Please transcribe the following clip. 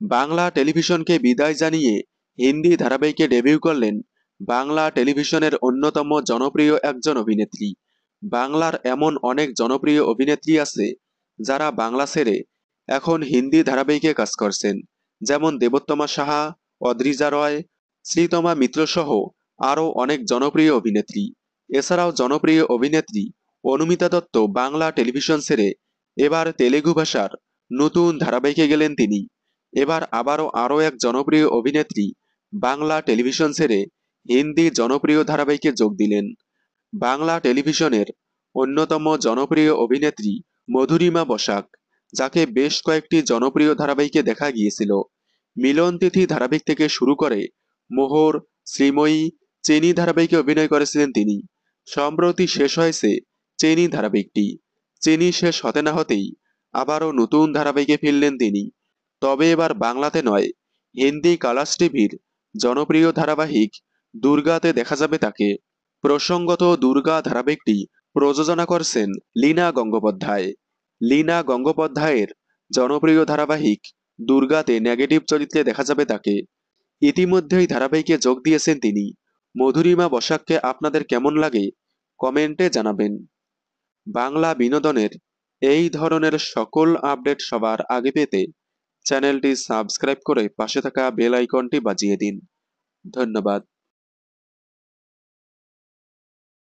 বাংলা টেলিভিশনকে বিদায় জানিয়ে হিন্দি ধারাবাহিকে ডেবিউ করলেন বাংলা টেলিভিশনের অন্যতম জনপ্রিয় একজন অভিনেত্রী। বাংলার এমন অনেক জনপ্রিয় অভিনেত্রী আছে যারা বাংলা ছেড়ে এখন হিন্দি ধারাবাহিকে কাজ করছেন, যেমন দেবোত্তমা সাহা, অদ্রিজা রয়, শ্রীতমা মিত্র সহ আরও অনেক জনপ্রিয় অভিনেত্রী। এছাড়াও জনপ্রিয় অভিনেত্রী অনুমিতা দত্ত বাংলা টেলিভিশন ছেড়ে এবার তেলেগু ভাষার নতুন ধারাবাহিকে গেলেন তিনি। এবার আরও এক জনপ্রিয় অভিনেত্রী বাংলা টেলিভিশন ছেড়ে হিন্দি জনপ্রিয় ধারাবাহিকে যোগ দিলেন। বাংলা টেলিভিশনের অন্যতম জনপ্রিয় অভিনেত্রী মধুরিমা বসাক, যাকে বেশ কয়েকটি জনপ্রিয় ধারাবাহিকে দেখা গিয়েছিল। মিলন তিথি ধারাবাহিক থেকে শুরু করে মোহর, শ্রীময়ী, চেনি ধারাবাহিকে অভিনয় করেছিলেন তিনি। সম্প্রতি শেষ হয়েছে চেনি ধারাবাহিকটি। চেনি শেষ হতে না হতেই আবারও নতুন ধারাবাহিকে ফিরলেন তিনি। তবে এবার বাংলাতে নয়, হিন্দি কালার্স টিভির জনপ্রিয় ধারাবাহিক দুর্গাতে দেখা যাবে তাকে। প্রসঙ্গত, দুর্গা ধারাবাহিকটি প্রযোজনা করছেন লীনা গঙ্গোপাধ্যায়। লীনা গঙ্গোপাধ্যায়ের জনপ্রিয় ধারাবাহিক দুর্গাতে নেগেটিভ চরিত্রে দেখা যাবে তাকে। ইতিমধ্যেই ধারাবাহিকে যোগ দিয়েছেন তিনি। মধুরিমা বসাককে আপনাদের কেমন লাগে কমেন্টে জানাবেন। বাংলা বিনোদনের এই ধরনের সকল আপডেট সবার আগে পেতে চ্যানেলটি সাবস্ক্রাইব করে পাশে থাকা বেল আইকনটি বাজিয়ে দিন। ধন্যবাদ।